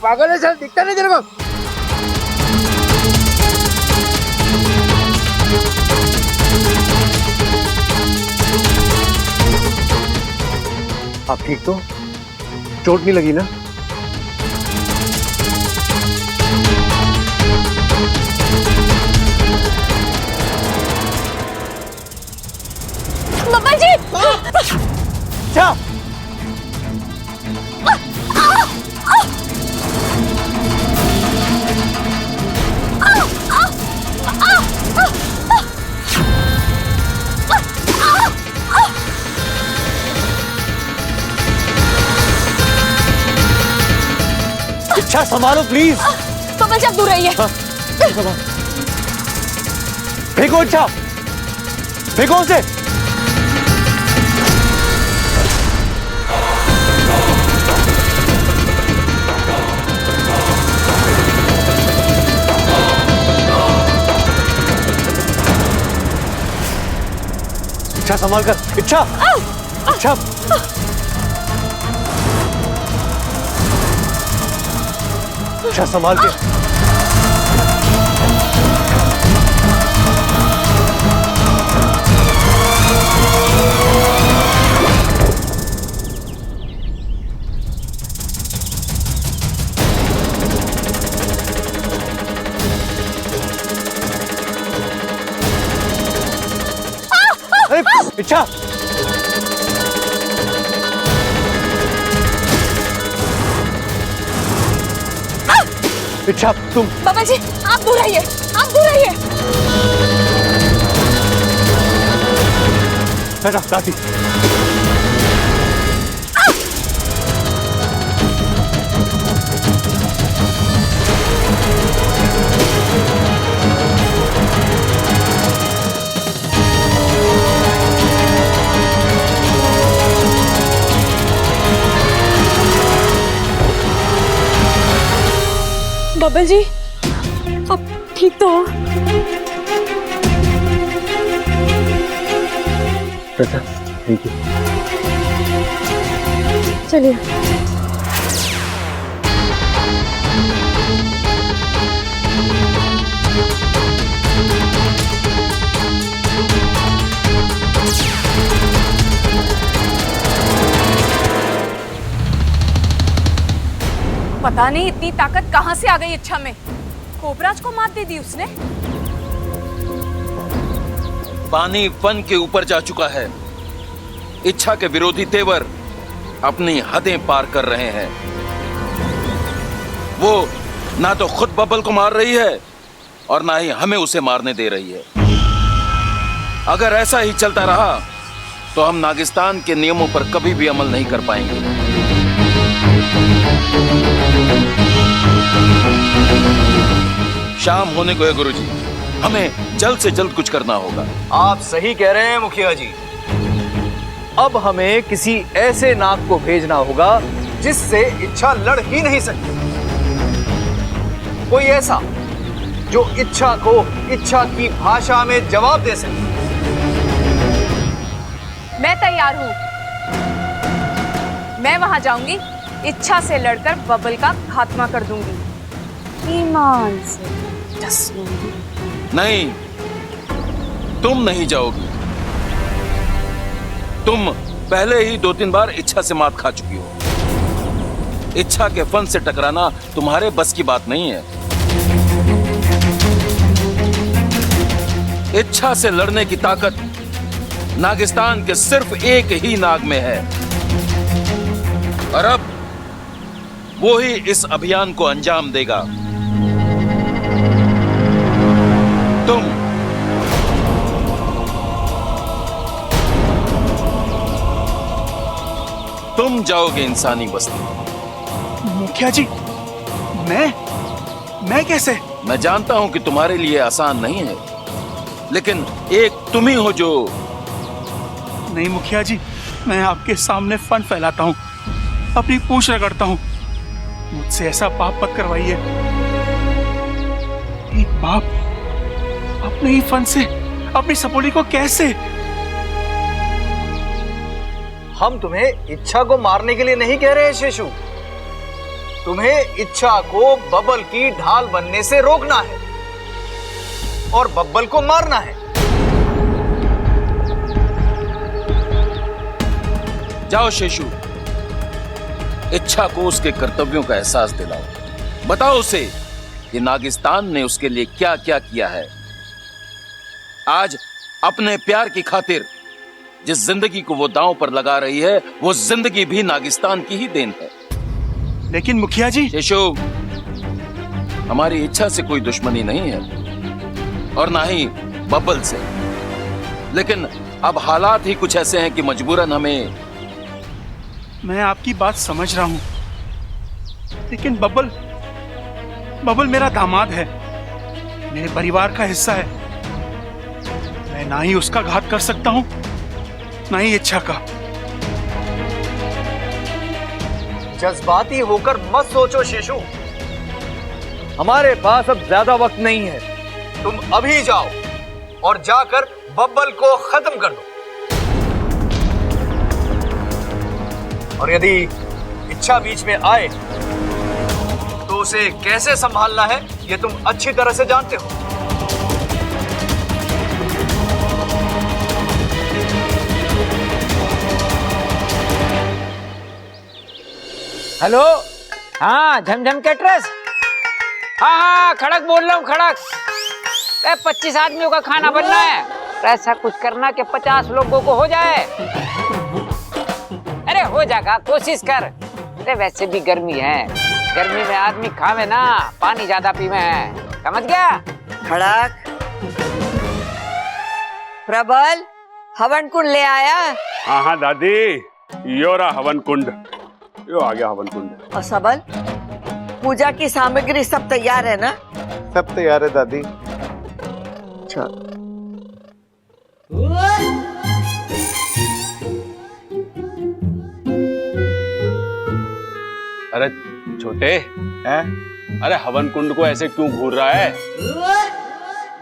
पागल है सर, दिखता नहीं तेरे को? आप ठीक तो? चोट नहीं लगी ना? बाबा जी! क्या? इच्छा संभालो प्लीज। बाबा जी आप दूर रहिए। फेंको इच्छा, फेंको उसे। इच्छा संभाल कर, इच्छा, इच्छा। इच्छा संभाल के। इच्छा, इच्छा तुम। बाबा जी आप दूर रहिए, आप दूर रहिए। बेटा दादी। बबल जी आप ठीक तो हो? बेटा थैंक यू। चलिए। पता नहीं इतनी ताकत कहां से आ गई इच्छा में। कोबराज को मात दे दी उसने। पानी फन के ऊपर जा चुका है। इच्छा के विरोधी तेवर अपनी हदें पार कर रहे हैं। वो ना तो खुद बबल को मार रही है और ना ही हमें उसे मारने दे रही है। अगर ऐसा ही चलता रहा तो हम नागिस्तान के नियमों पर कभी भी अमल नहीं कर पाएंगे। शाम होने को है गुरुजी, हमें जल्द से जल्द कुछ करना होगा। आप सही कह रहे हैं मुखिया जी। अब हमें किसी ऐसे नाग को भेजना होगा जिससे इच्छा लड़ ही नहीं सकती। कोई ऐसा जो इच्छा को इच्छा की भाषा में जवाब दे सके। मैं तैयार हूं। मैं वहां जाऊंगी, इच्छा से लड़कर बबल का खात्मा कर दूंगी। ईमान से डस लूंगी। नहीं, तुम नहीं जाओगी। तुम पहले ही 2-3 बार इच्छा से मात खा चुकी हो। इच्छा के फन से टकराना तुम्हारे बस की बात नहीं है। इच्छा से लड़ने की ताकत नागिस्तान के सिर्फ एक ही नाग में है और अब वो ही इस अभियान को अंजाम देगा। तुम जाओगे इंसानी बस्ती। मुखिया जी मैं कैसे? मैं जानता हूं कि तुम्हारे लिए आसान नहीं है, लेकिन एक तुम ही हो जो। नहीं मुखिया जी, मैं आपके सामने फन फैलाता हूँ, अपनी पूंछ रगड़ता हूँ। मुझसे ऐसा पाप मत करवाइए। एक बाप अपने ही फन से अपनी सपोली को कैसे? हम तुम्हें इच्छा को मारने के लिए नहीं कह रहे हैं शेषु। तुम्हें इच्छा को बबल की ढाल बनने से रोकना है और बब्बल को मारना है। जाओ शेषु, इच्छा को उसके कर्तव्यों का एहसास दिलाओ। बताओ उसे कि नागिस्तान ने उसके लिए क्या क्या किया है। आज अपने प्यार की खातिर जिस जिंदगी को वो दांव पर लगा रही है, वो जिंदगी भी नागिस्तान की ही देन है। लेकिन मुखिया जी। शेषु, हमारी इच्छा से कोई दुश्मनी नहीं है और ना ही बब्बल से, लेकिन अब हालात ही कुछ ऐसे हैं कि मजबूरन हमें। मैं आपकी बात समझ रहा हूं, लेकिन बब्बल मेरा दामाद है, मेरे परिवार का हिस्सा है। मैं ना ही उसका घात कर सकता हूं, ना ही इच्छा का। जज्बाती होकर मत सोचो शेषु, हमारे पास अब ज्यादा वक्त नहीं है। तुम अभी जाओ और जाकर बब्बल को खत्म कर दो। और यदि इच्छा बीच में आए तो उसे कैसे संभालना है, यह तुम अच्छी तरह से जानते हो। हेलो, हाँ झमझम कैटरस। हाँ खड़क बोल रहा हूँ, खड़क। 25 आदमियों का खाना बनना है, तो ऐसा कुछ करना कि 50 लोगों को हो जाए। अरे हो जाएगा, कोशिश कर। अरे वैसे भी गर्मी है, गर्मी में आदमी खावे ना, पानी ज्यादा पीवे है, समझ गया? खड़क, प्रबल हवन कुंड ले आया? हाँ हाँ दादी, यो रहा हवन कुंड, यो आ गया हवन कुंड। और सबल, पूजा की सामग्री सब तैयार है ना? सब तैयार है दादी। चल। अरे छोटे हैं? अरे हवन कुंड को ऐसे क्यों घूर रहा है?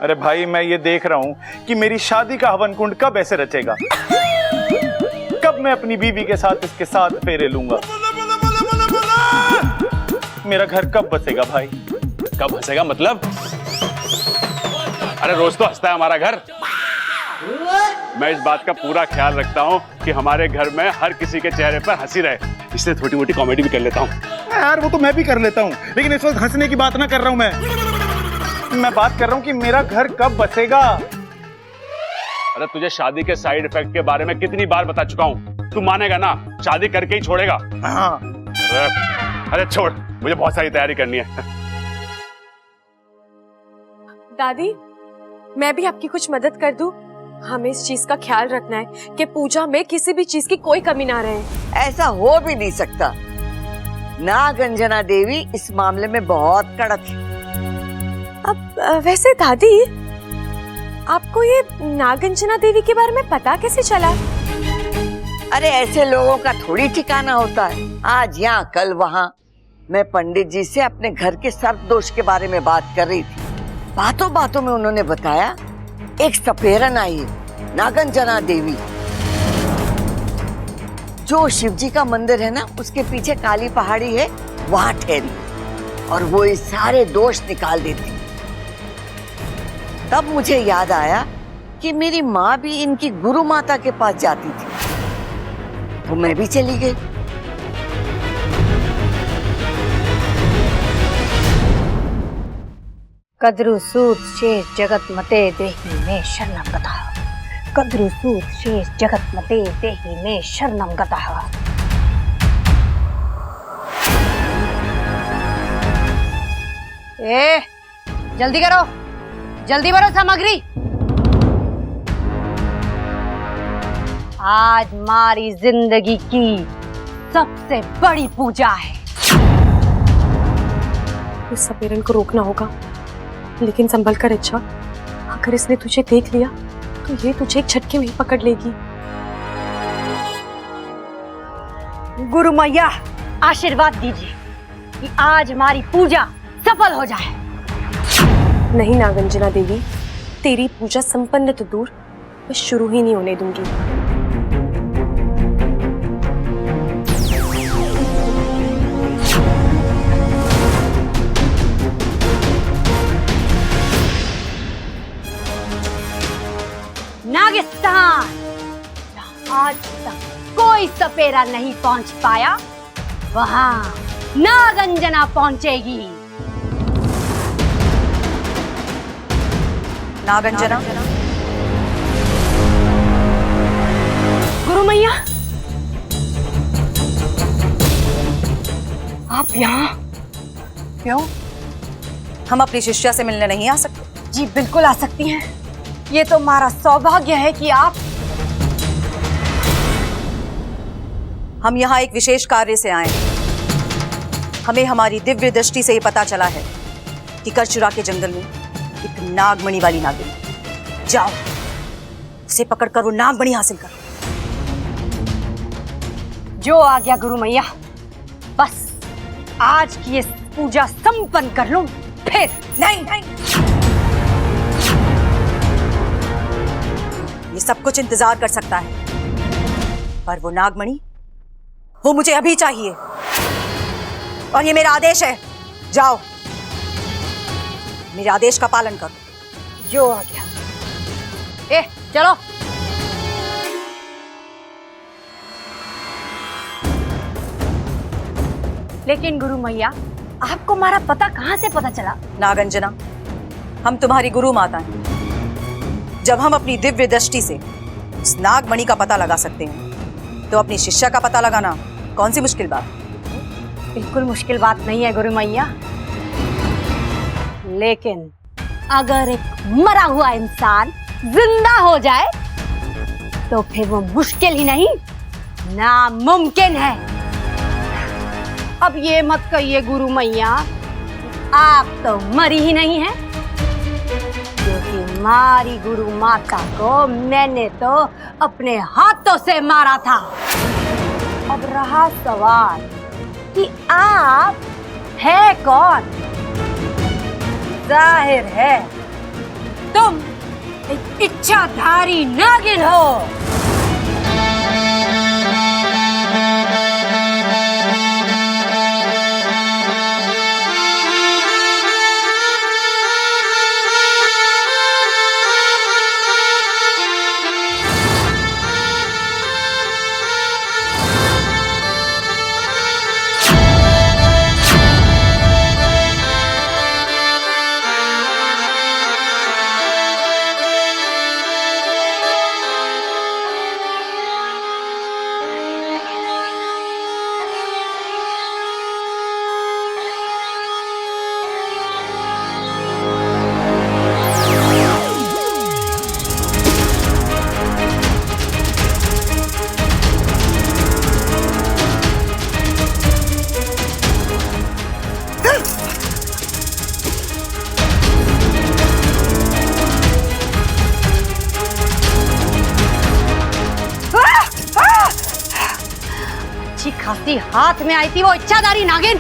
अरे भाई, मैं ये देख रहा हूँ कि मेरी शादी का हवन कुंड कब ऐसे रचेगा, कब मैं अपनी बीवी के साथ इसके साथ फेरे लूंगा, मेरा घर कब बसेगा भाई? कब हंसेगा मतलब? अरे रोज तो हंसता है हमारा घर। मैं इस बात का पूरा ख्याल रखता हूँ कि हमारे घर में हर किसी के चेहरे पर हंसी रहे, इसलिए छोटी मोटी कॉमेडी भी कर लेता हूँ। यार वो तो मैं भी कर लेता हूँ, लेकिन इस वक्त हंसने की बात ना कर रहा हूँ। मैं बात कर रहा हूँ कि मेरा घर कब बसेगा। अरे तुझे शादी के साइड इफेक्ट के बारे में कितनी बार बता चुका हूँ, तू मानेगा ना? शादी करके ही छोड़ेगा। हाँ। अरे छोड़, मुझे बहुत सारी तैयारी करनी है। दादी, मैं भी आपकी कुछ मदद कर दूं? हमें इस चीज का ख्याल रखना है कि पूजा में किसी भी चीज की कोई कमी ना रहे। ऐसा हो भी नहीं सकता, नागंजना देवी इस मामले में बहुत कड़क है। अब वैसे दादी, आपको ये नागंजना देवी के बारे में पता कैसे चला? अरे ऐसे लोगों का थोड़ी ठिकाना होता है, आज यहाँ कल वहाँ। मैं पंडित जी से अपने घर के सर्प दोष के बारे में बात कर रही थी। बातों बातों में उन्होंने बताया एक सपेरन आई है, नागंजना देवी, जो शिव जी का मंदिर है ना, उसके पीछे काली पहाड़ी है, वहां ठहरी और वो इस सारे दोष निकाल देती। तब मुझे याद आया कि मेरी माँ भी इनकी गुरु माता के पास जाती थी, तो मैं भी चली गई। कद्रु सूत शेष जगत मते देहि में शरणं गतः। कद्रु सूत शेष जगत मते देहि में शरणं गतः। जल्दी करो, जल्दी भरो सामग्री। आज हमारी जिंदगी की सबसे बड़ी पूजा है। इस सपेरन को रोकना होगा, लेकिन संभल कर। अच्छा, अगर इसने तुझे देख लिया तो ये तुझे एक झटके में ही पकड़ लेगी। गुरु मैया आशीर्वाद दीजिए कि आज हमारी पूजा सफल हो जाए। नहीं नागंजना देवी, तेरी पूजा संपन्न तो दूर, मैं शुरू ही नहीं होने दूंगी। नागिस्तान जहाँ आज तक कोई सपेरा नहीं पहुंच पाया, वहां नागंजना पहुंचेगी। नागंजना? गुरु मैया, आप यहाँ क्यों? हम अपनी शिष्या से मिलने नहीं आ सकते? जी बिल्कुल आ सकती हैं। ये तो हमारा सौभाग्य है कि आप। हम यहाँ एक विशेष कार्य से आए हैं। हमें हमारी दिव्य दृष्टि से ये पता चला है कि करचुरा के जंगल में एक नागमणि वाली नागिन। जाओ, उसे पकड़कर वो नागमणि हासिल करो। जो आ गया गुरु मैया, बस आज की इस पूजा संपन्न कर लूं, फिर नहीं। ये सब कुछ इंतजार कर सकता है, पर वो नागमणि, वो मुझे अभी चाहिए। और ये मेरा आदेश है। जाओ, मेरे आदेश का पालन करो। जो आ गया। चलो। लेकिन गुरु मैया, आपको हमारा पता कहाँ से पता चला? नागंजना, हम तुम्हारी गुरु माता हैं। जब हम अपनी दिव्य दृष्टि से उस नागमणि का पता लगा सकते हैं, तो अपनी शिष्या का पता लगाना कौन सी मुश्किल बात? बिल्कुल मुश्किल बात नहीं है गुरु मैया। लेकिन अगर एक मरा हुआ इंसान जिंदा हो जाए, तो फिर वो मुश्किल ही नहीं, नामुमकिन है। अब ये मत कहिए गुरु मैया, आप तो मरी ही नहीं है, क्योंकि हमारी गुरु माता को मैंने तो अपने हाथों से मारा था। अब रहा सवाल कि आप है कौन? जाहिर है तुम एक इच्छाधारी नागिन हो। खासी हाथ में आई थी वो इच्छाधारी नागिन।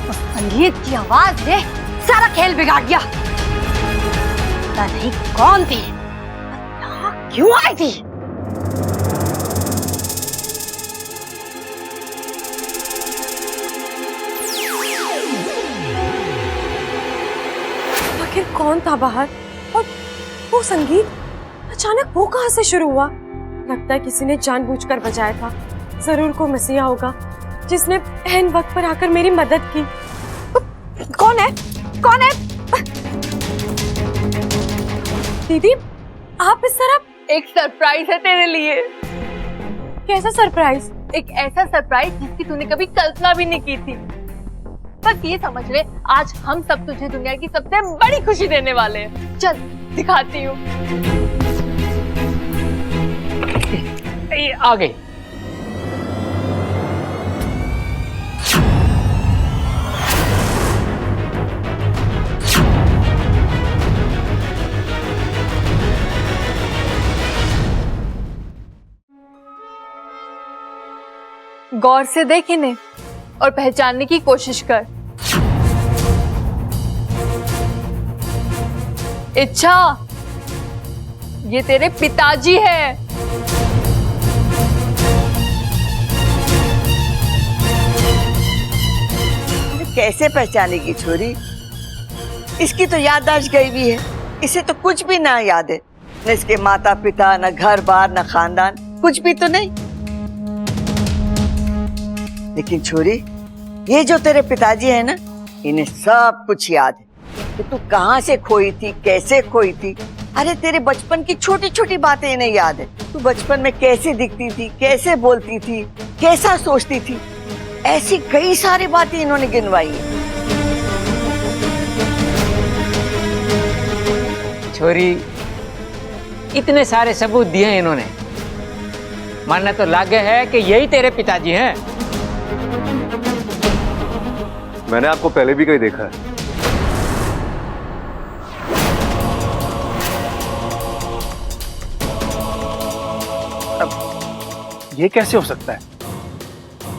उस संगीत की आवाज ने सारा खेल बिगाड़ दिया। पता नहीं कौन थी, यहाँ क्यों आई थी? आखिर कौन था बाहर? और वो संगीत अचानक वो कहां से शुरू हुआ? लगता है किसी ने जानबूझकर बजाया था। जरूर कोई मसीहा होगा जिसने एन वक्त पर आकर मेरी मदद की। कौन है? कौन है? दीदी, आप इस तरह। एक सरप्राइज है तेरे लिए। कैसा सरप्राइज? एक ऐसा सरप्राइज जिसकी तूने कभी कल्पना भी नहीं की थी। बस ये समझ ले, आज हम सब तुझे दुनिया की सबसे बड़ी खुशी देने वाले हैं। चल दिखाती हूँ। ये आ गई। गौर से देख इन्हें और पहचानने की कोशिश कर। इच्छा, ये तेरे पिताजी है। कैसे पहचानेगी छोरी? इसकी तो याददाश्त गई भी है। इसे तो कुछ भी ना याद है, न इसके माता पिता, न घर बार, न खानदान, कुछ भी तो नहीं। लेकिन छोरी, ये जो तेरे पिताजी है ना, इन्हें सब कुछ याद है कि तू कहाँ से खोई थी, कैसे खोई थी। अरे तेरे बचपन की छोटी छोटी बातें इन्हें याद है। तू बचपन में कैसे दिखती थी, कैसे बोलती थी, कैसा सोचती थी, ऐसी कई सारी बातें इन्होंने गिनवाई है। छोरी, इतने सारे सबूत दिए हैं इन्होंने, मानना तो लागे है कि यही तेरे पिताजी हैं। मैंने आपको पहले भी कहीं देखा है। ये कैसे हो सकता है?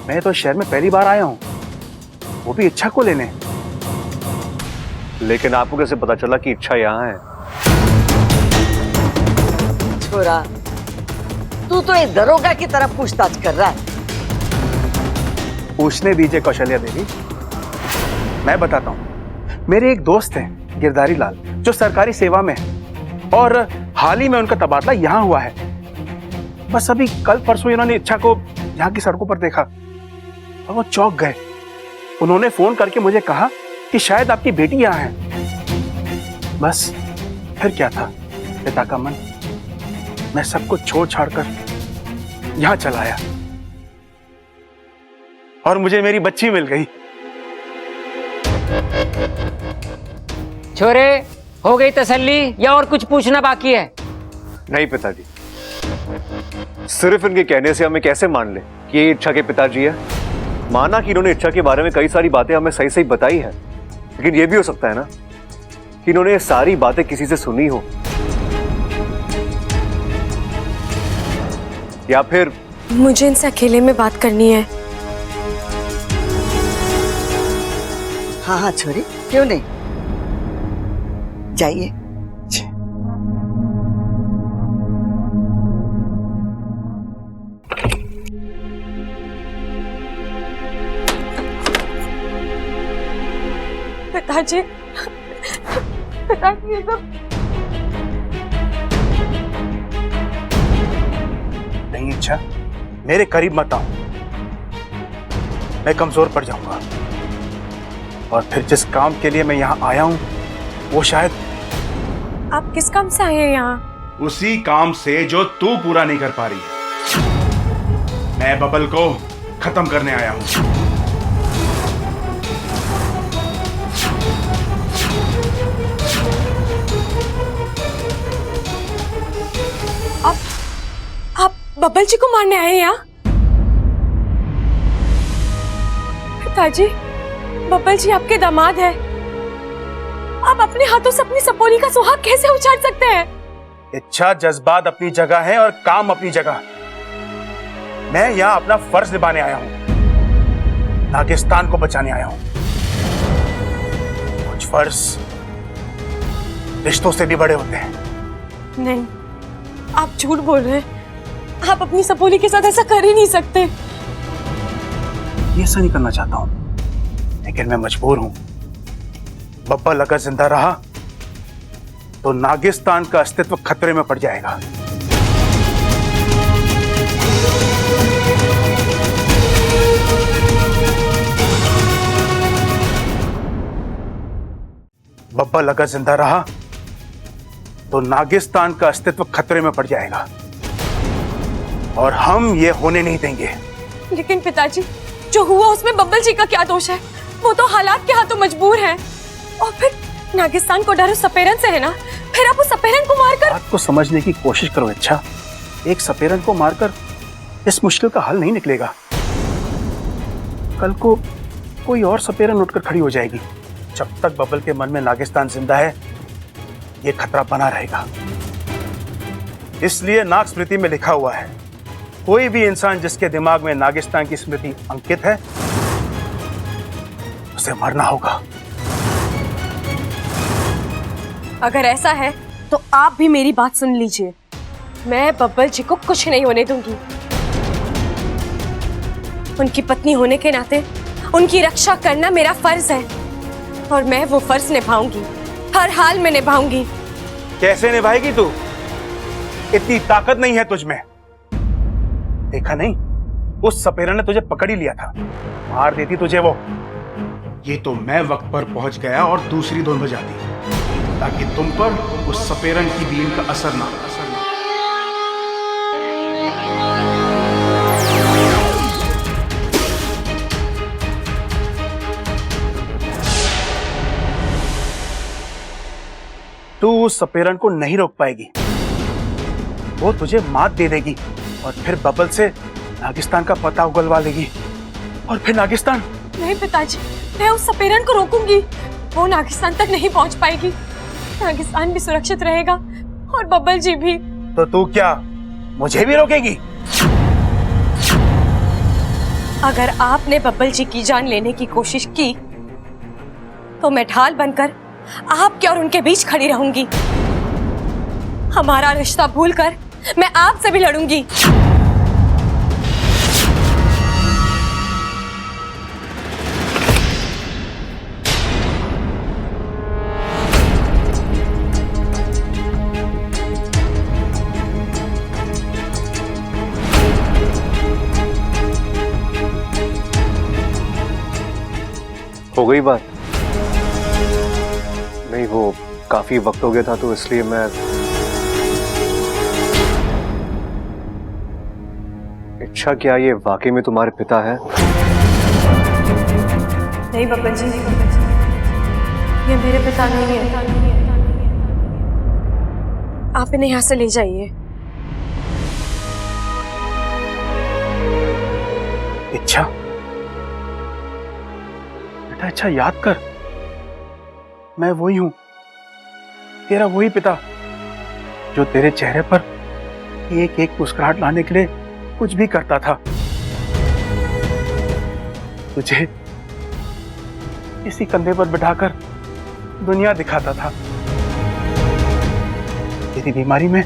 मैं तो शहर में पहली बार आया हूं, वो भी इच्छा को लेने। लेकिन आपको कैसे पता चला कि इच्छा यहाँ है? छोरा, तू तो एक दरोगा की तरफ पूछताछ कर रहा है। पूछने दीजिए कौशल्या देवी, मैं बताता हूँ। मेरे एक दोस्त हैं गिरधारी लाल, जो सरकारी सेवा में है, और हाल ही में उनका तबादला यहाँ हुआ है। बस अभी कल परसों इन्होंने इच्छा को यहाँ की सड़कों पर देखा और वो चौंक गए। उन्होंने फोन करके मुझे कहा कि शायद आपकी बेटी यहाँ है। बस फिर क्या था, पिता का मन। मैं सब कुछ छोड़ छाड़ कर यहाँ चला आया और मुझे मेरी बच्ची मिल गई। छोरे, हो गई तसल्ली या और कुछ पूछना बाकी है? नहीं पिताजी, सिर्फ इनके कहने से हमें कैसे मान ले कि ये इच्छा के पिताजी है। माना कि इन्होंने इच्छा के बारे में कई सारी बातें हमें सही सही बताई है, लेकिन ये भी हो सकता है ना कि इन्होंने ये सारी बातें किसी से सुनी हो, या फिर मुझे इनसे अकेले में बात करनी है। हाँ हाँ छोरी, क्यों नहीं, जाइए। पिताजी, पिताजी, ये सब नहीं इच्छा, मेरे करीब मत आओ, मैं कमजोर पड़ जाऊंगा। और फिर जिस काम के लिए मैं यहाँ आया हूँ वो शायद। आप किस काम से आए हैं यहाँ? उसी काम से जो तू पूरा नहीं कर पा रही है। मैं बबल को खत्म करने आया हूँ। आप बबल जी को मारने आए हैं यहाँ? पिताजी, बबल जी आपके दामाद है। आप अपने हाथों से अपनी सपोली का सुहाग कैसे उछाल सकते हैं? इच्छा, जज्बात अपनी जगह है और काम अपनी जगह। मैं यहाँ अपना फर्ज निभाने आया हूँ, नागिस्तान को बचाने आया हूँ। कुछ फर्ज रिश्तों से भी बड़े होते हैं। नहीं, आप झूठ बोल रहे हैं। आप अपनी सपोली के साथ ऐसा कर ही नहीं सकते। ये ऐसा नहीं करना चाहता हूँ, लेकिन मैं मजबूर हूं। बब्बल अगर जिंदा रहा तो नागिस्तान का अस्तित्व खतरे में पड़ जाएगा। बब्बल अगर जिंदा रहा तो नागिस्तान का अस्तित्व खतरे में पड़ जाएगा और हम ये होने नहीं देंगे। लेकिन पिताजी, जो हुआ उसमें बब्बल जी का क्या दोष है? वो तो हालात के हाथों मजबूर हैं। और फिर नागिस्तान को डर उस सपेरन से है ना, फिर आप उस सपेरन को मारकर। बात को समझने की कोशिश करो अच्छा। एक सपेरन को मारकर इस मुश्किल का हल नहीं निकलेगा। कल को कोई और सपेरन उठकर खड़ी हो जाएगी। जब तक बबल के मन में नागिस्तान जिंदा है, ये खतरा बना रहेगा। इसलिए नाग स्मृति में लिखा हुआ है, कोई भी इंसान जिसके दिमाग में नागिस्तान की स्मृति अंकित है, उसे मरना होगा। अगर ऐसा है तो आप भी मेरी बात सुन लीजिए। मैं बब्बल जी को कुछ नहीं होने दूंगी। उनकी पत्नी होने के नाते उनकी रक्षा करना मेरा फर्ज है और मैं वो फर्ज निभाऊंगी, हर हाल में निभाऊंगी। कैसे निभाएगी तू? इतनी ताकत नहीं है तुझ में। देखा नहीं, उस सपेरा ने तुझे पकड़ ही लिया था, मार देती तुझे वो। ये तो मैं वक्त पर पहुंच गया और दूसरी दोन बजा दी, ताकि तुम पर उस सपेरन की बीन का असर ना हो। तू उस सपेरन को नहीं रोक पाएगी, वो तुझे मात दे देगी और फिर बबल से नागिस्तान का पता उगलवा लेगी, और फिर नागिस्तान। नहीं पिताजी, मैं उस सपेरन को रोकूंगी, वो नागिस्तान तक नहीं पहुंच पाएगी। नागिस्तान भी सुरक्षित रहेगा और बब्बल जी भी। तो तू क्या मुझे भी रोकेगी? अगर आपने बब्बल जी की जान लेने की कोशिश की तो मैं ढाल बनकर आपके और उनके बीच खड़ी रहूंगी। हमारा रिश्ता भूलकर मैं आपसे भी लड़ूंगी। हो गई बात? नहीं, वो काफी वक्त हो गया था तो इसलिए मैं। इच्छा, क्या ये वाकई में तुम्हारे पिता है? नहीं बब्बल जी, ये मेरे पिता नहीं है। आप इन्हें यहाँ से ले जाइए। इच्छा, बेटा अच्छा याद कर, मैं वही हूं, तेरा वही पिता जो तेरे चेहरे पर एक एक मुस्कुराहट लाने के लिए कुछ भी करता था, तुझे इसी कंधे पर बिठाकर दुनिया दिखाता था, तेरी बीमारी में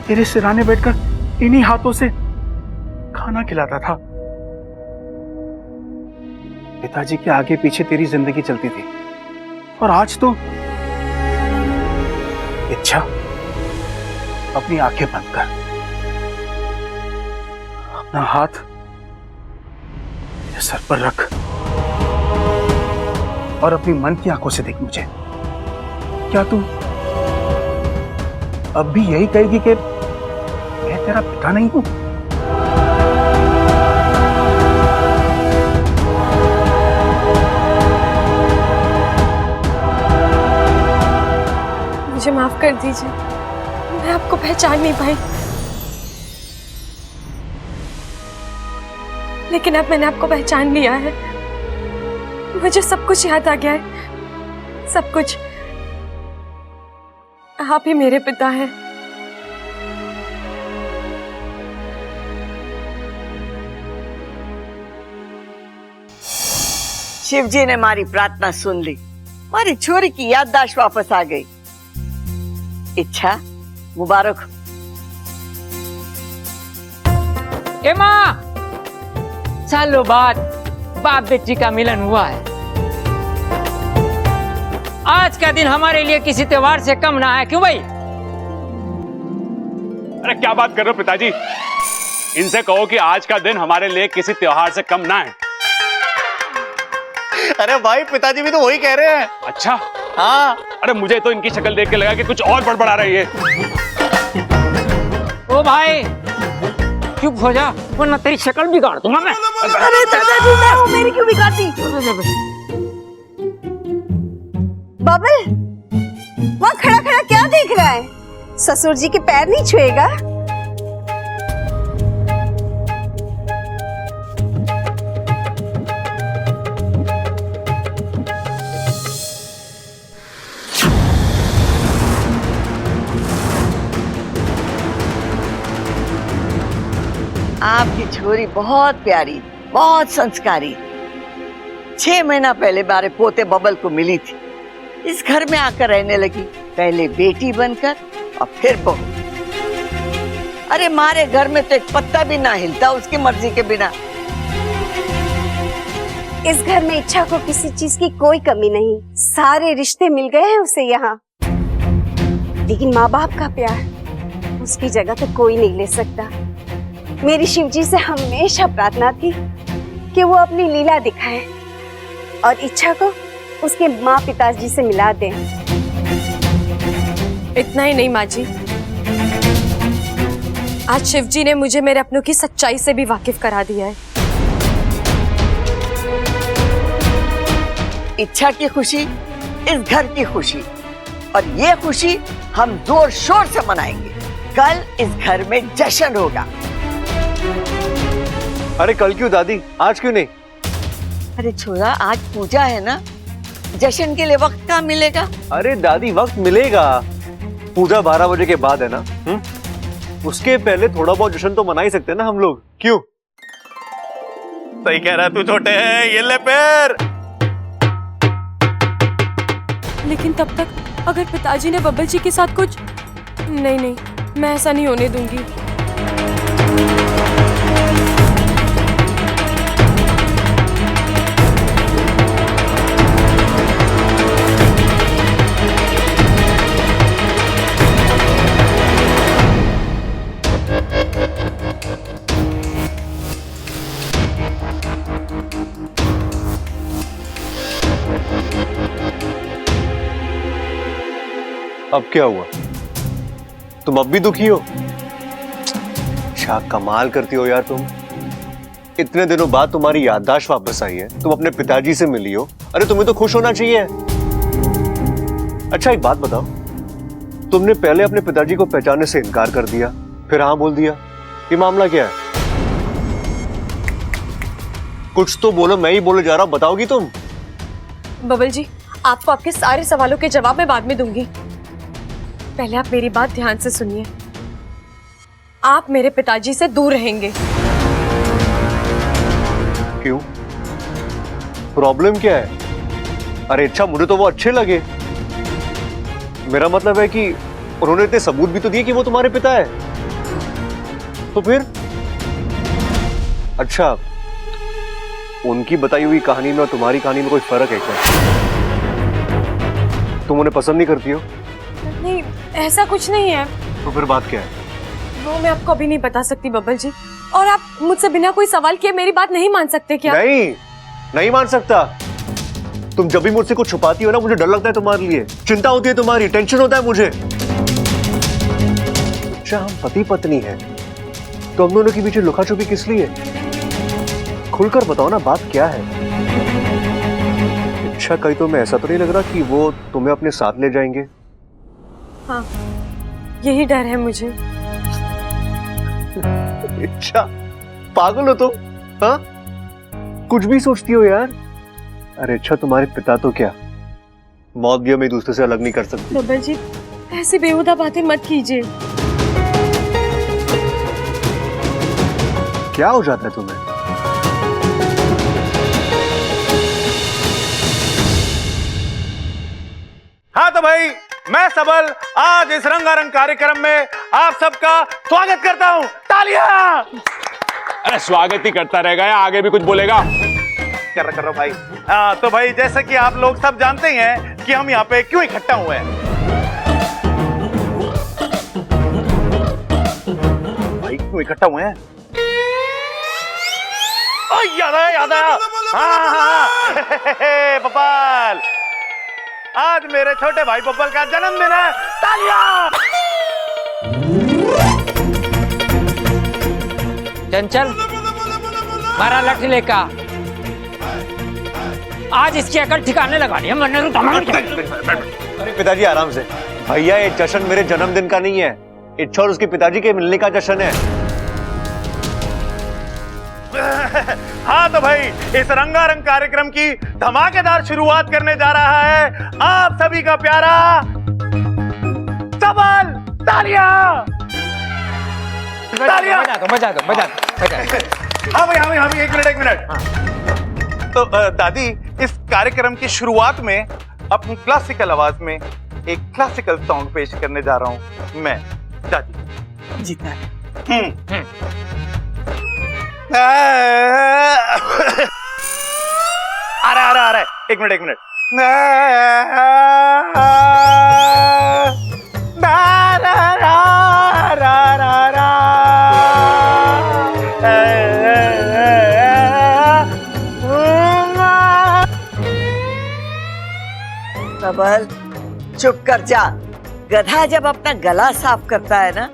तेरे सिराने बैठकर इन्हीं हाथों से खाना खिलाता था। पिताजी के आगे पीछे तेरी जिंदगी चलती थी, और आज तो इच्छा, अपनी आंखें बंद कर, अपना हाथ मेरे सर पर रख और अपनी मन की आंखों से देख मुझे। क्या तू अब भी यही कहेगी कि मैं तेरा पिता नहीं हूं? मुझे माफ कर दीजिए, मैं आपको पहचान नहीं पाई, लेकिन अब मैंने आपको पहचान लिया है। मुझे सब कुछ याद आ गया है, सब कुछ। आप ही मेरे पिता हैं। शिव जी ने हमारी प्रार्थना सुन ली, हमारी छोरी की याददाश्त वापस आ गई। इच्छा, मुबारक हो। ए माँ, सालों बाद बाप बेटी का मिलन हुआ है। आज का दिन हमारे लिए किसी त्योहार से कम ना है, क्यों भाई? अरे क्या बात कर रहे हो पिताजी? इनसे कहो कि आज का दिन हमारे लिए किसी त्योहार से कम ना है। अरे भाई, पिताजी भी तो वही कह रहे हैं। अच्छा? हाँ। अरे मुझे तो इनकी शक्ल देख के लगा कि कुछ और बड़बड़ा रही है। ओ भाई चुप हो जा, वरना तेरी शक्ल बिगाड़ दूंगा मैं। अरे दादाजी, मैं हूँ, मेरी क्यों बिगाड़ती? बबल, वहाँ खड़ा खड़ा क्या देख रहा है? ससुर जी के पैर नहीं छुएगा? आपकी छोरी बहुत प्यारी, बहुत संस्कारी। 6 महीना पहले हमारे पोते बबल को मिली थी, इस घर में आकर रहने लगी, पहले बेटी बनकर और फिर बहू। अरे हमारे घर में तो एक पत्ता भी ना हिलता उसकी मर्जी के बिना। इस घर में इच्छा को किसी चीज की कोई कमी नहीं, सारे रिश्ते मिल गए हैं उसे यहाँ। लेकिन माँ बाप का प्यार उसकी जगह तो कोई नहीं ले सकता। मेरी शिवजी से हमेशा प्रार्थना थी कि वो अपनी लीला दिखाए और इच्छा को उसके माँ पिताजी से मिला दें। इतना ही नहीं माँ जी, आज शिवजी ने मुझे मेरे अपनों की सच्चाई से भी वाकिफ करा दिया है। इच्छा की खुशी इस घर की खुशी, और ये खुशी हम जोर शोर से मनाएंगे। कल इस घर में जश्न होगा। अरे कल क्यों दादी, आज क्यों नहीं? अरे छोरा, आज पूजा है ना, जश्न के लिए वक्त कहाँ मिलेगा? अरे दादी, वक्त मिलेगा। पूजा 12 बजे के बाद है ना। उसके पहले थोड़ा बहुत जश्न तो मना ही सकते हैं ना हम लोग, क्यों? सही कह रहा है तू छोटे, ये ले पैर। लेकिन तब तक अगर पिताजी ने बब्बल जी के साथ कुछ, नहीं नहीं, मैं ऐसा नहीं होने दूंगी। अब क्या हुआ? तुम अब भी दुखी हो? क्या कमाल करती हो यार तुम। इतने दिनों बाद तुम्हारी याददाश्त वापस आई है, तुम अपने पिताजी से मिली हो। अरे तुम्हें तो खुश होना चाहिए। अच्छा एक बात बताओ, तुमने पहले अपने पिताजी को पहचानने से इनकार कर दिया, फिर हाँ बोल दिया। ये मामला क्या है? कुछ तो बोलो, मैं ही बोले जा रहा हूं, बताओगी तुम? बब्बल जी, आपको आपके सारे सवालों के जवाब मैं बाद में दूंगी। पहले आप मेरी बात ध्यान से सुनिए। आप मेरे पिताजी से दूर रहेंगे। क्यों? प्रॉब्लम क्या है? अरे अच्छा, मुझे तो वो अच्छे लगे। मेरा मतलब है कि उन्होंने इतने सबूत भी तो दिए कि वो तुम्हारे पिता है। तो फिर? अच्छा, उनकी बताई हुई कहानी में और तुम्हारी कहानी में कोई फर्क है क्या? तुम उन्हें पसंद नहीं करती हो? नहीं, ऐसा कुछ नहीं है। तो फिर बात क्या है? वो मैं आपको अभी नहीं बता सकती बब्बल जी। और आप मुझसे बिना कोई सवाल किए मेरी बात नहीं मान सकते क्या? नहीं मान सकता। तुम जब भी मुझसे कुछ छुपाती हो ना, मुझे डर लगता है तुम्हारे लिए, चिंता होती है तुम्हारी, टेंशन होता है मुझे। अच्छा, हम पति पत्नी हैं, तो हम दोनों के बीच लुका छुपी किस लिए? खुलकर बताओ ना, बात क्या है? अच्छा, कहीं तो मैं ऐसा तो नहीं लग रहा कि वो तुम्हें अपने साथ ले जाएंगे? हाँ, यही डर है मुझे। अच्छा, पागल हो तुम? हाँ, कुछ भी सोचती हो यार। अरे अच्छा, तुम्हारे पिता तो क्या मौत भी हम एक दूसरे से अलग नहीं कर सकते? बब्बल जी, ऐसी बेहुदा बातें मत कीजिए। क्या हो जाता है तुम्हें? हाँ तो भाई, मैं सबल आज इस रंगारंग कार्यक्रम में आप सबका स्वागत करता हूं। तालियां! अरे स्वागत ही करता रहेगा या आगे भी कुछ बोलेगा? कर रहा भाई। हाँ तो भाई, जैसे कि आप लोग सब जानते ही हैं कि हम यहाँ पे क्यों इकट्ठा हुए हैं। भाई क्यों इकट्ठा हुए हैं? याद आया। हाँ बब्बल, आज मेरे छोटे भाई बब्बल का जन्मदिन है। तालियां! चंचल, मारा लठ लेका। आज इसकी अकल ठिकाने लगानी है, मरने तो अरे पिताजी आराम से। भैया, ये जश्न मेरे जन्मदिन का नहीं है, इच्छा और उसके पिताजी के मिलने का जश्न है। हाँ तो भाई, इस रंगारंग कार्यक्रम की धमाकेदार शुरुआत करने जा रहा है आप सभी का प्यारा सबल। तालियां! बजा दो। हाँ भाई, एक मिनट। तो दादी, इस कार्यक्रम की शुरुआत में अपनी क्लासिकल आवाज में एक क्लासिकल सॉन्ग पेश करने जा रहा हूं मैं, दादी। जीता आ रहा है। एक मिनट। चुप कर जा। गधा जब अपना गला साफ करता है ना,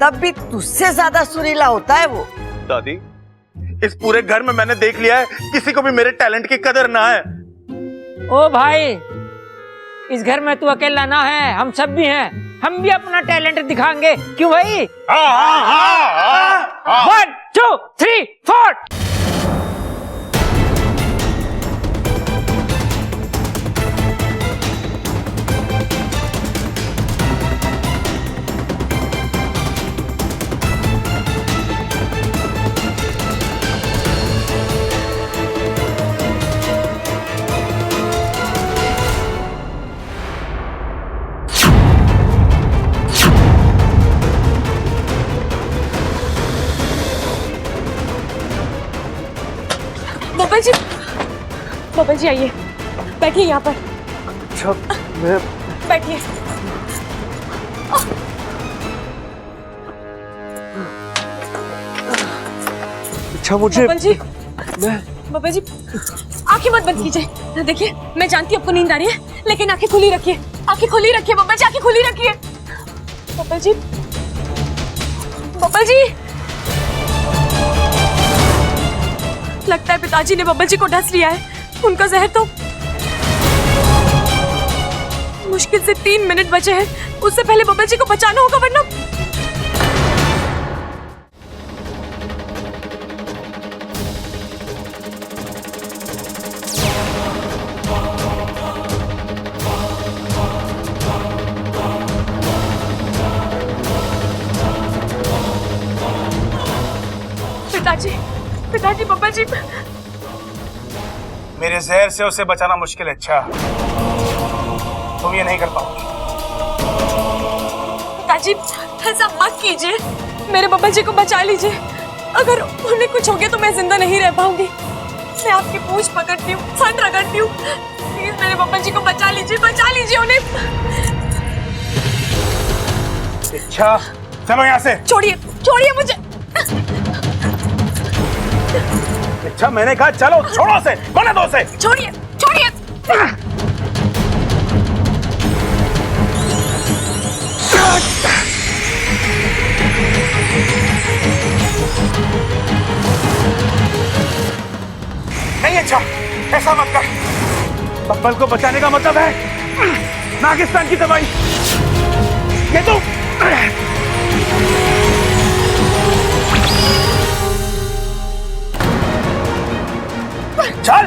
तब भी तुझसे ज्यादा सुरीला होता है वो। दादी, इस पूरे घर में मैंने देख लिया है, किसी को भी मेरे टैलेंट की कदर ना है। ओ भाई, इस घर में तू अकेला ना है, हम सब भी हैं। हम भी अपना टैलेंट दिखाएंगे, क्यों भाई? 1 2 3 4। बब्बल जी आइए, बैठिए यहाँ पर। अच्छा, मैं बैठिए। अच्छा मुझे बब्बल जी आंखें मत बंद कीजिए। देखिए, मैं जानती हूँ आपको नींद आ रही है, लेकिन आंखें खुली रखिए। आंखें खुली रखिए बब्बल जी, आंखें खुली रखिए। बब्बल जी, बब्बल जी, लगता है पिताजी ने बब्बल जी को डस लिया है। उनका जहर तो मुश्किल से 3 मिनट बचे हैं, उससे पहले बब्बल जी को बचाना होगा, वरना पिताजी बब्बल जी। मेरे जहर से उसे बचाना मुश्किल है। अच्छा, तुम ये नहीं कर पाओगे। पिताजी ऐसा मत कीजिए, मेरे बब्बल जी को बचा लीजिए। अगर उन्हें कुछ हो गया तो मैं जिंदा नहीं रह पाऊंगी। मैं आपकी पूंछ पकड़ती हूँ, फन रगड़ती हूँ, प्लीज मेरे बब्बल जी को बचा लीजिए उन्हें। अच्छा, चलो यहाँ से। छोड़िए मुझे। अच्छा, मैंने कहा चलो, छोड़ो से, बने दो से। छोड़िए। नहीं, अच्छा ऐसा मत कर। बब्बल को बचाने का मतलब है नागिस्तान की दवाई। ये तो चल।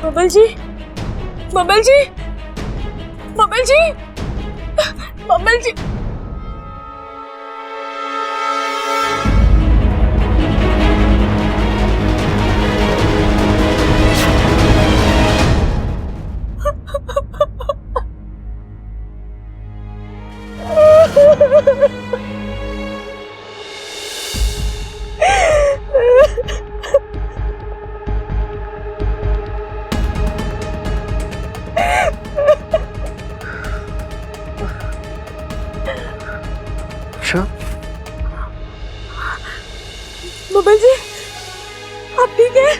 बब्बल जी, बब्बल जी, बब्बल जी, बब्बल जी। बब्बल जी, आप ठीक है?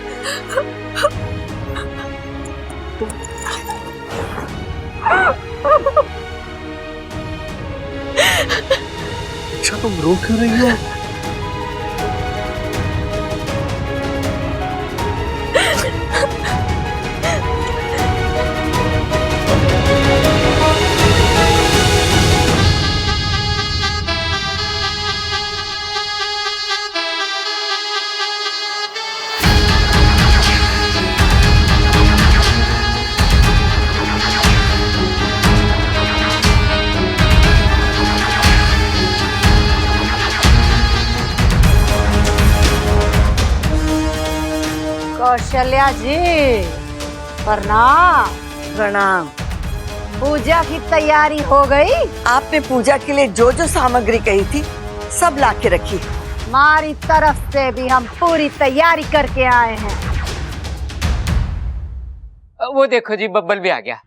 अच्छा, तुम रो क्यों रही हो? कौशल्या जी, प्रणाम। प्रणाम। पूजा की तैयारी हो गई? आपने पूजा के लिए जो जो सामग्री कही थी सब लाके रखी। हमारी तरफ से भी हम पूरी तैयारी करके आए हैं। वो देखो जी, बब्बल भी आ गया।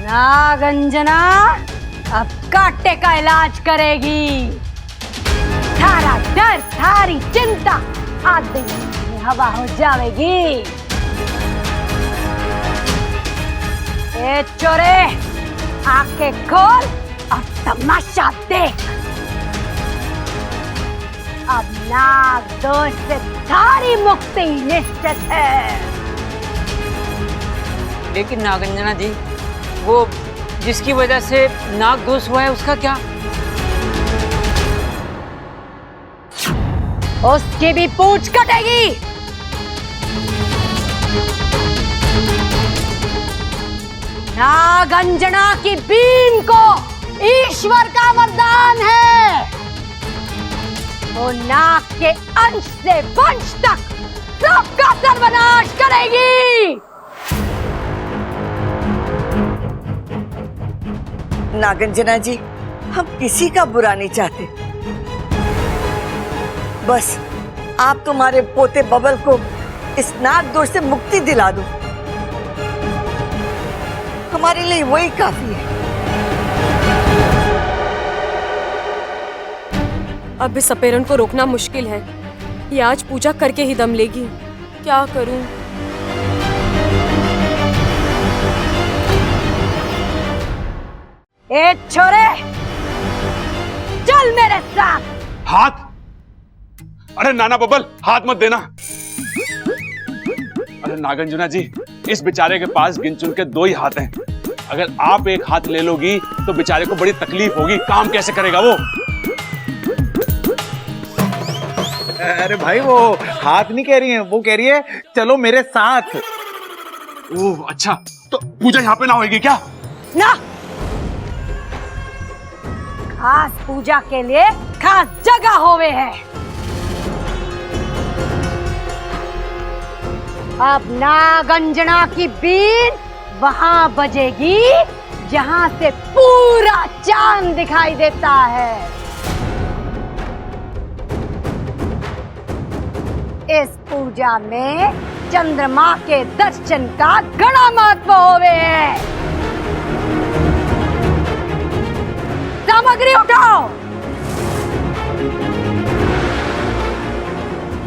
नागंजना अब कांटे का इलाज करेगी। सारा डर, सारी चिंता आधे में हवा हो जाएगी। ए चोरे, आंखें खोल और तमाशा देख। अब नाग दोष से सारी मुक्ति निश्चित है। लेकिन नागंजना जी, वो जिसकी वजह से नाग दोष हुआ है उसका क्या? उसकी भी पूंछ कटेगी। नागंजना की बीन को ईश्वर का वरदान है। वो नाग के अंश से वंश तक सबका सर्वनाश करेगी। नागंजना जी, हम किसी का बुरा नहीं चाहते, बस आप तुम्हारे पोते बबल को इस नाग दोष से मुक्ति दिला दो, हमारे लिए वही काफी है। अब इस सपेरन को रोकना मुश्किल है। ये आज पूजा करके ही दम लेगी। क्या करूं? ए छोरे, चल मेरे साथ। हाथ? अरे नाना बबल, हाथ मत देना। अरे नागंजना जी, इस बेचारे के पास गिन चुन के 2 ही हाथ हैं। अगर आप एक हाथ ले लोगी तो बेचारे को बड़ी तकलीफ होगी। काम कैसे करेगा वो? अरे भाई, वो हाथ नहीं कह रही है, वो कह रही है चलो मेरे साथ। ओह अच्छा, तो पूजा यहाँ पे ना होगी क्या? ना, खास पूजा के लिए खास जगह होवे है। अब नागंजना की बीन वहां बजेगी जहां से पूरा चांद दिखाई देता है। इस पूजा में चंद्रमा के दर्शन का बड़ा महत्व होवे है। सामग्री उठाओ।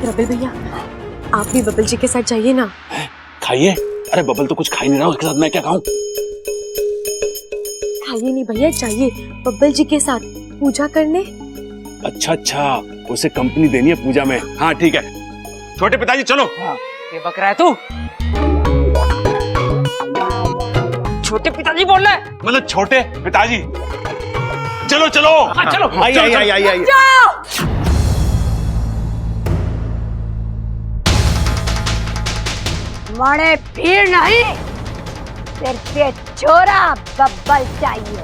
रबिल भैया, आप भी बबल जी के साथ जाइए ना। खाइए। अरे बबल तो कुछ खा ही नहीं रहा, उसके साथ मैं क्या खाऊं? खाइए नहीं भैया, जाइए बब्बल जी के साथ पूजा करने। अच्छा अच्छा, उसे कंपनी देनी है पूजा में। हाँ ठीक है, छोटे पिताजी चलो। ये बक रहा है तू? छोटे पिताजी बोल रहा है? मतलब छोटे पिताजी। चलो चलो। हाँ चलो। आई आई आई आई आई। मणे भीड़ नहीं, सिर्फ ये छोरा बब्बल चाहिए।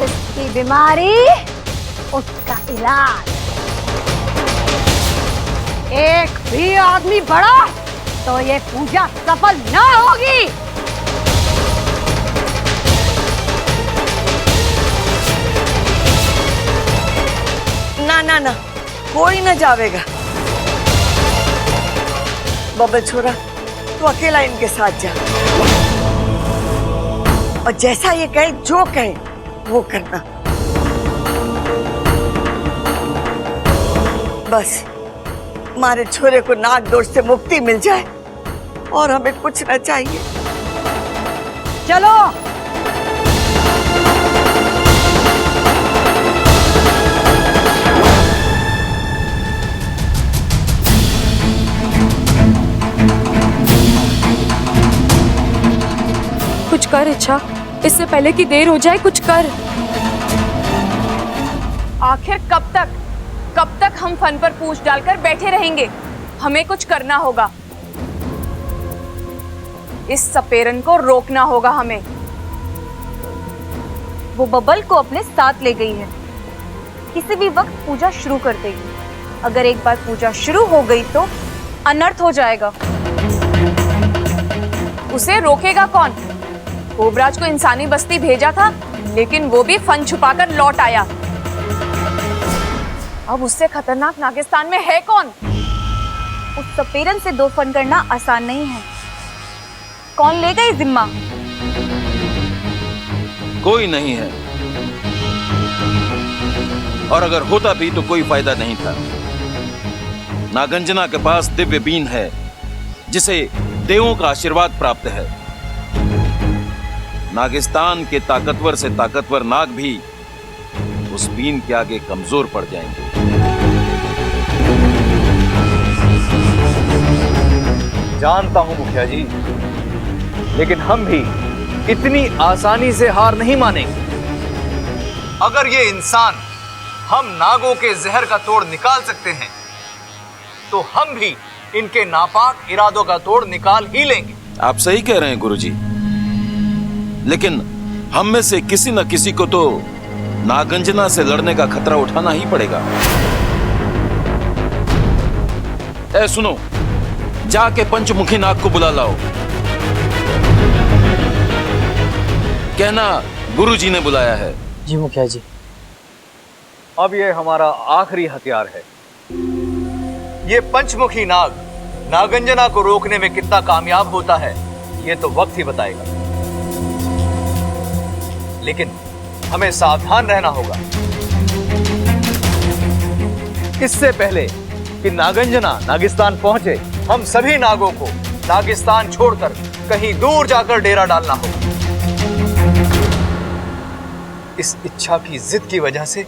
उसकी बीमारी, उसका इलाज। एक भी आदमी बढ़ा तो ये पूजा सफल ना होगी। ना ना ना, कोई ना जावेगा। बबल छोरा, तू अकेला इनके साथ जा और जैसा ये कहे, जो कहे वो करना। बस हमारे छोरे को नाग दोष से मुक्ति मिल जाए और हमें कुछ न चाहिए। चलो। कुछ कर इच्छा, इससे पहले कि देर हो जाए, कुछ कर। आखिर कब तक हम फन पर पूछ डालकर बैठे रहेंगे? हमें कुछ करना होगा। इस सपेरन को रोकना होगा हमें। वो बबल को अपने साथ ले गई है किसी भी वक्त पूजा शुरू कर देगी। अगर एक बार पूजा शुरू हो गई तो अनर्थ हो जाएगा। उसे रोकेगा कौन? कोबराज को इंसानी बस्ती भेजा था, लेकिन वो भी फन छुपाकर लौट आया। अब उससे खतरनाक नागिस्तान में है कौन? उस सपेरन से 2 फन करना आसान नहीं है। कौन लेगा ये जिम्मा? कोई नहीं है, और अगर होता भी तो कोई फायदा नहीं था। नागंजना के पास दिव्य बीन है, जिसे देवों का आशीर्वाद प्राप्त है। नागिस्तान के ताकतवर से ताकतवर नाग भी उस बीन के आगे कमजोर पड़ जाएंगे। जानता हूं मुखिया जी, लेकिन हम भी इतनी आसानी से हार नहीं मानेंगे। अगर ये इंसान हम नागों के जहर का तोड़ निकाल सकते हैं, तो हम भी इनके नापाक इरादों का तोड़ निकाल ही लेंगे। आप सही कह रहे हैं गुरुजी, लेकिन हम में से किसी न किसी को तो नागंजना से लड़ने का खतरा उठाना ही पड़ेगा। ए सुनो, जाके पंचमुखी नाग को बुला लाओ। कहना गुरुजी ने बुलाया है। जी मुखिया जी। अब ये हमारा आखिरी हथियार है। ये पंचमुखी नाग नागंजना को रोकने में कितना कामयाब होता है, ये तो वक्त ही बताएगा। लेकिन हमें सावधान रहना होगा। इससे पहले कि नागंजना नागिस्तान पहुंचे, हम सभी नागों को नागिस्तान छोड़कर कहीं दूर जाकर डेरा डालना होगा। इस इच्छा की जिद की वजह से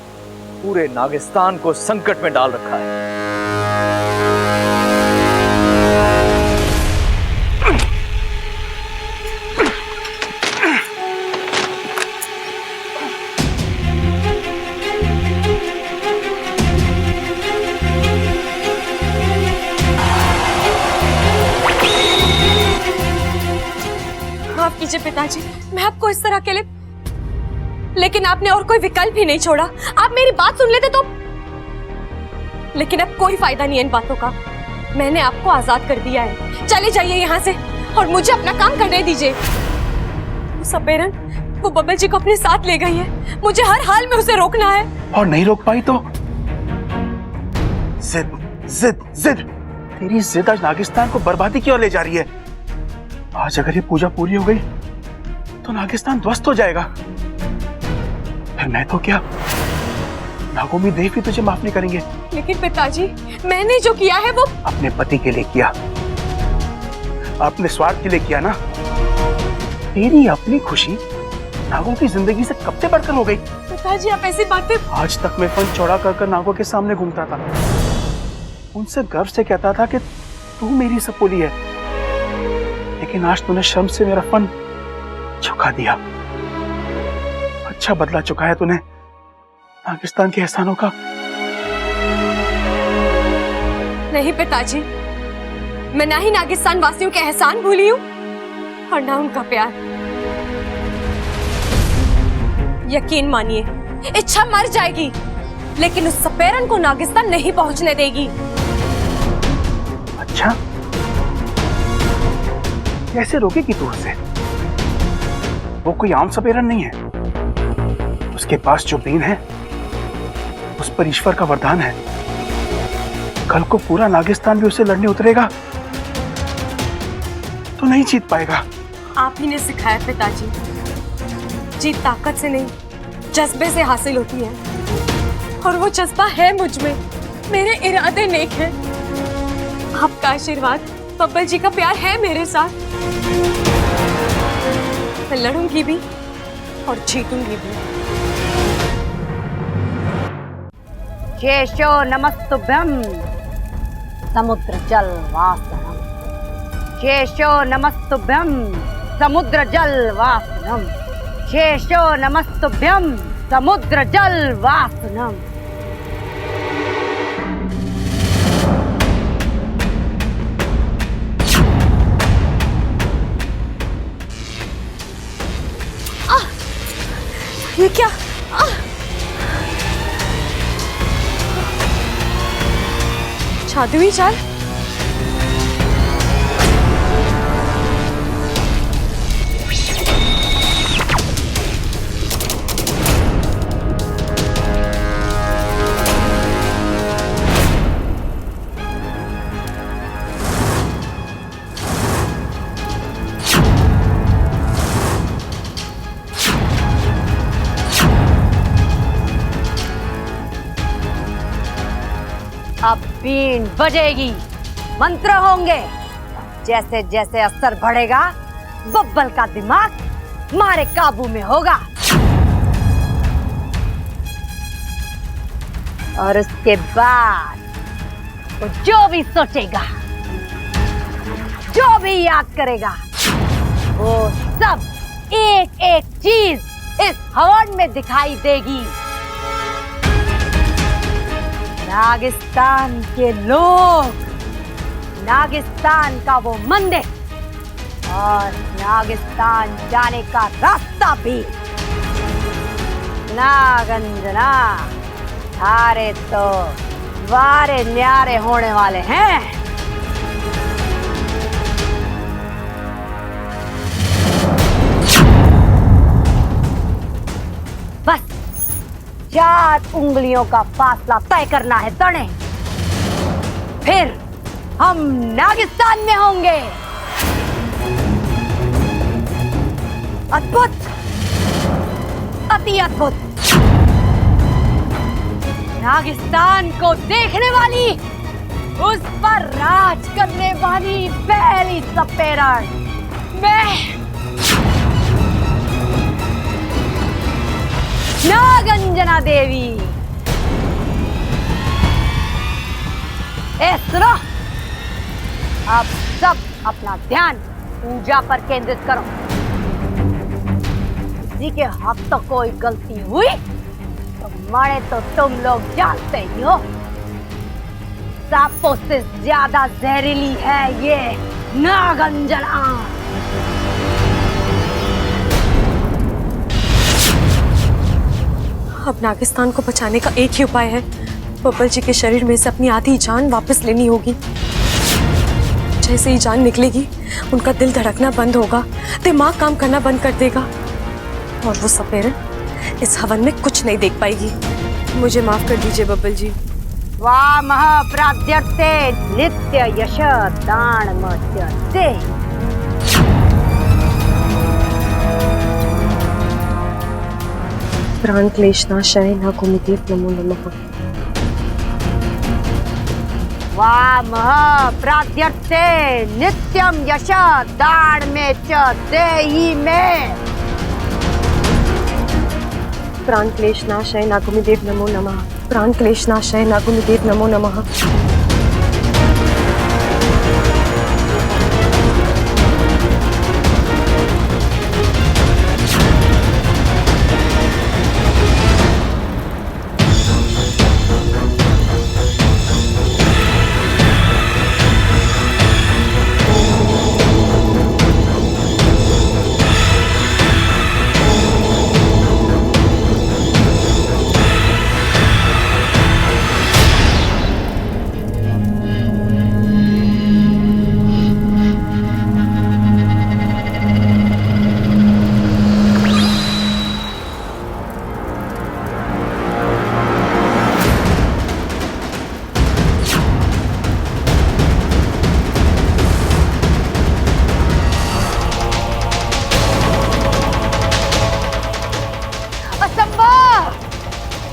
पूरे नागिस्तान को संकट में डाल रखा है। माफ कीजिए पिताजी, मैं आपको इस तरह अकेले, लेकिन आपने और कोई विकल्प ही नहीं छोड़ा। आप मेरी बात सुन लेते तो। लेकिन अब कोई फायदा नहीं है इन बातों का। मैंने आपको आजाद कर दिया है। चले जाइए यहाँ से और मुझे अपना काम करने दीजिए। वो सपेरन, वो बब्बल जी को अपने साथ ले गई है। मुझे हर हाल में उसे रोकना है। और नहीं रोक पाई तो जिद जिद जिद, तेरी जिद आज नागिस्तान को बर्बादी की ओर ले जा रही है। आज अगर ये पूजा पूरी हो गई तो नागिस्तान ध्वस्त हो जाएगा। फिर मैं तो क्या, नागोमी देव भी तुझे माफ नहीं करेंगे। लेकिन पिताजी, मैंने जो किया है वो अपने पति के लिए किया, अपने स्वार्थ के लिए किया ना। तेरी अपनी खुशी नागों की जिंदगी से कब से बढ़कर हो गई। पिताजी, आप ऐसी बातें। आज तक मैं फन चौड़ा कर नागों के सामने घूमता था, उनसे गर्व से कहता था कि तू मेरी सपोली है। लेकिन आज तूने शर्म से मेरा फन झुका दिया। अच्छा बदला चुका है तूने नागिस्तान के एहसानों का। नहीं पिताजी, मैं ना ही नागिस्तान वासियों के एहसान भूली हूँ और ना उनका प्यार। यकीन मानिए, इच्छा मर जाएगी, लेकिन उस सपेरन को नागिस्तान नहीं पहुंचने देगी। अच्छा, कैसे रोकेगी तू उसे? वो कोई आम सपेरन नहीं है। उसके पास जो बीन है उस पर ईश्वर का वरदान है। कल को पूरा नागिस्तान भी उसे लड़ने उतरेगा तो नहीं जीत पाएगा। आप ही ने सिखाया पिताजी, जीत ताकत से नहीं जज्बे से हासिल होती है, और वो जज्बा है मुझ में। मेरे इरादे नेक हैं। आपका आशीर्वाद, बब्बल जी का प्यार है मेरे साथ। मैं लड़ूंगी भी और जीतूंगी भी। शेषो नमस्तुभ्यं समुद्र जल वासनम। शेषो नमस्तुभ्यं समुद्र जल वासनम। शेषो नमस्तुभ्यं समुद्र जल वासनम। ये क्या? जादुई चाल? अब बीन बजेगी, मंत्र होंगे। जैसे जैसे असर बढ़ेगा, बब्बल का दिमाग हमारे काबू में होगा। और उसके बाद वो जो भी सोचेगा, जो भी याद करेगा, वो सब एक एक चीज इस हवन में दिखाई देगी। नागिस्तान के लोग, नागिस्तान का वो मंदिर और नागिस्तान जाने का रास्ता भी। नागंजना, सारे तो वारे न्यारे होने वाले हैं। बस 4 उंगलियों का फासला तय करना है तने, फिर हम नागिस्तान में होंगे। अद्भुत, अति अद्भुत। नागिस्तान को देखने वाली, उस पर राज करने वाली पहली सपेरण मैं, नागंजना देवी। सुनो, अब सब अपना ध्यान पूजा पर केंद्रित करो। किसी के हाथ तो कोई गलती हुई तो मारे तो तुम लोग जानते ही हो। सांपों से ज्यादा जहरीली है ये नागंजना। अब नागिस्तान को बचाने का एक ही उपाय है, बब्बल जी के शरीर में से अपनी आधी जान वापस लेनी होगी। जैसे ही जान निकलेगी, उनका दिल धड़कना बंद होगा, दिमाग काम करना बंद कर देगा और वो सपेरन इस हवन में कुछ नहीं देख पाएगी। मुझे माफ कर दीजिए बब्बल जी। वाह महाप्राद्यर्थे नित्य यश दान मध्यते। प्राण क्लेशनाशाय नागोमतीय नमो नमः। वाह महाप्राद्यर्थे नित्यम यश दान में च देहि में। प्राण क्लेशनाशाय नागोमतीय नमो नमः। प्राण क्लेशनाशाय नागोमतीय नमो नमः।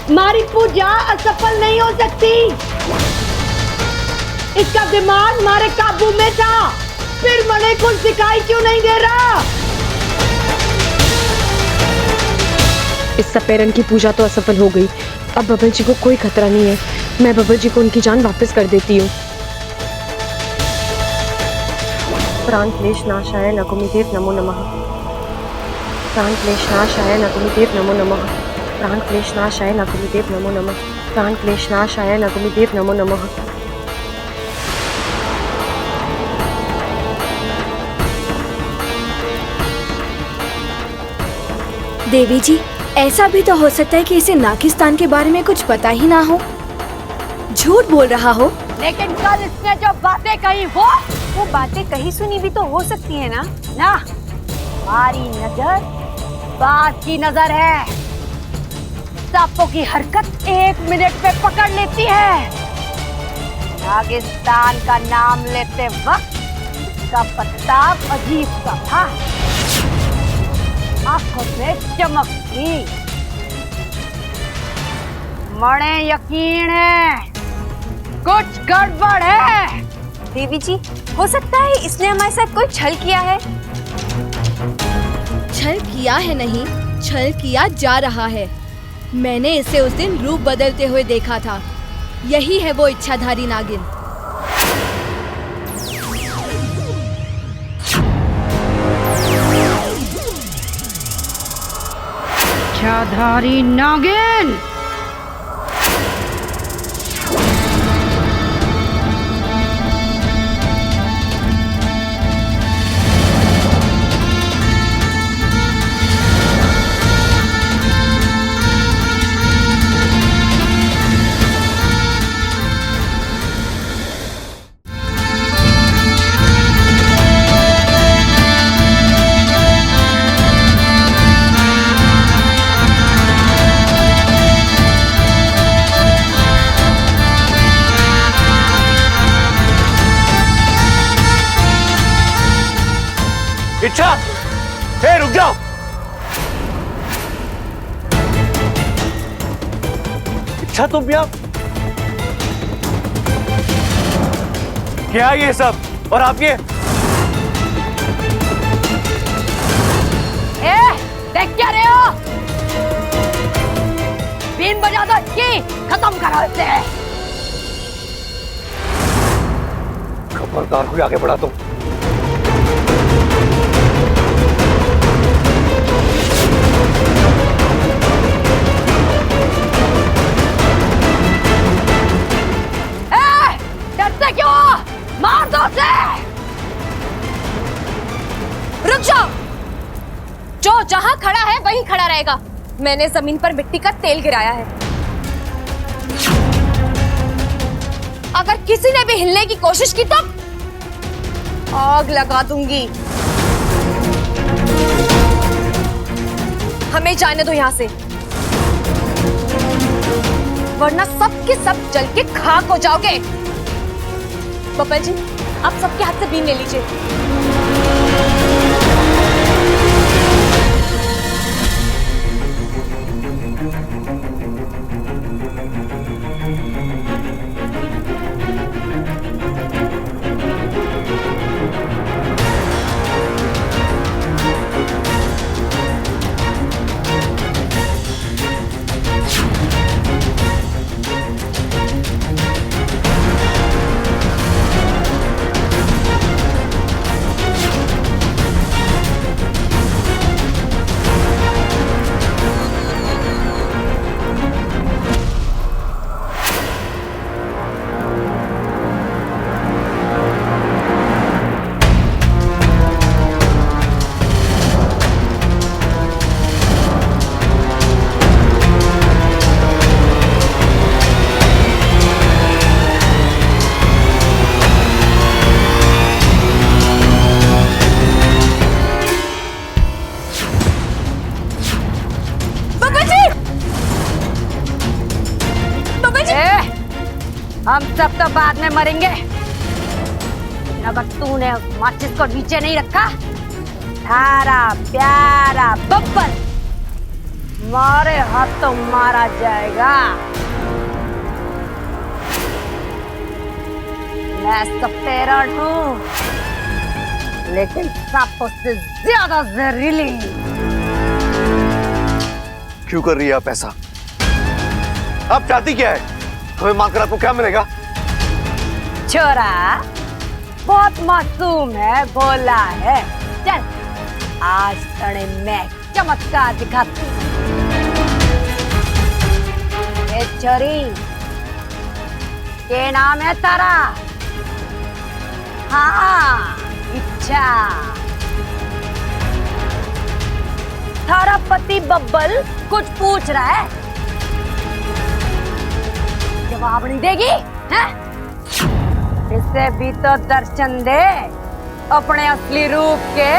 हमारी पूजा असफल नहीं हो सकती। इसका दिमाग हमारे काबू में था, फिर मने कुछ दिखाई क्यों नहीं दे रहा? इस सपेरन की पूजा तो असफल हो गई। अब बब्बल जी को कोई खतरा नहीं है। मैं बब्बल जी को उनकी जान वापस कर देती हूँ। प्राण क्लेशनाशाय नागोमतीय नमो नमः। प्राण क्लेशनाशाय नागोमतीय नमो नमः। प्राण क्लेशनाशाय नागोमतीय नमो नमः। प्राण क्लेशनाशाय नागोमतीय नमो नमः। देवी जी, ऐसा भी तो हो सकता है कि इसे नागिस्तान के बारे में कुछ पता ही ना हो, झूठ बोल रहा हो लेकिन कल इसने जो बातें कही वो बातें कहीं सुनी भी तो हो सकती है ना। ना, हमारी नजर बात की नजर है। सांपों की हरकत 1 मिनट पे पकड़ लेती है। नागिस्तान का नाम लेते वक्त इसका पत्ता अजीब सा था, आंखों में चमक थी। मणे यकीन है कुछ गड़बड़ है। देवी जी, हो सकता है इसने हमारे साथ कोई छल किया है। छल किया है नहीं, छल किया जा रहा है। मैंने इसे उस दिन रूप बदलते हुए देखा था। यही है वो इच्छाधारी नागिन। इच्छाधारी नागिन। इच्छा, हे रुक जाओ। इच्छा, तुम यहाँ क्या ये सब? और आप ये देख क्या रहे हो? बीन बजा दो इसकी, खत्म करो इसे। खबरदार हुई आगे बढ़ा तुम। डरते क्यों? मार दो उसे। रुक जाओ। जो जहां खड़ा है वहीं खड़ा रहेगा। मैंने जमीन पर मिट्टी का तेल गिराया है। अगर किसी ने भी हिलने की कोशिश की तो आग लगा दूंगी। हमें जाने दो यहाँ से, वरना सब के सब जल के खाक हो जाओगे। बब्बल जी, आप सबके हाथ से बीन ले लीजिए। हम सब तो बाद में मरेंगे, अगर तूने माचिस को नीचे नहीं रखा, थारा प्यारा बब्बल मारे हाथों मारा जाएगा। मैं सपेरण हूँ, लेकिन सांपों से ज्यादा जहरीली। क्यों कर रही है आप ऐसा? आप चाहती क्या है? हमें मांग कर आपको क्या मिलेगा? छोरा बहुत मासूम है, भोला है। चल आज तड़े मैं चमत्कार दिखाती हूँ। छोरी, क्या नाम है तारा? हाँ, इच्छा। थारा पति बब्बल कुछ पूछ रहा है, जवाब नहीं देगी? हैं? से भी तो दर्शन दे अपने असली रूप के।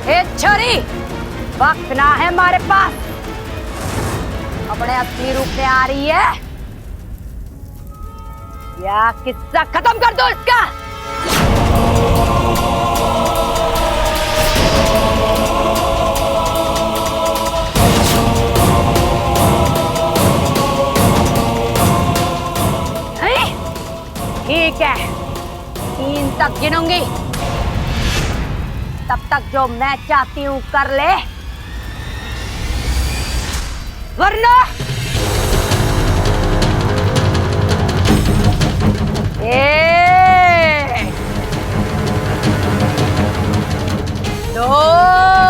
ए छोरी, वक्त ना है हमारे पास, अपने असली रूप में आ रही है या किस्सा खत्म कर दो इसका। ठीक है, 3 तक गिनूंगी, तब तक जो मैं चाहती हूं कर ले, वरना 1 2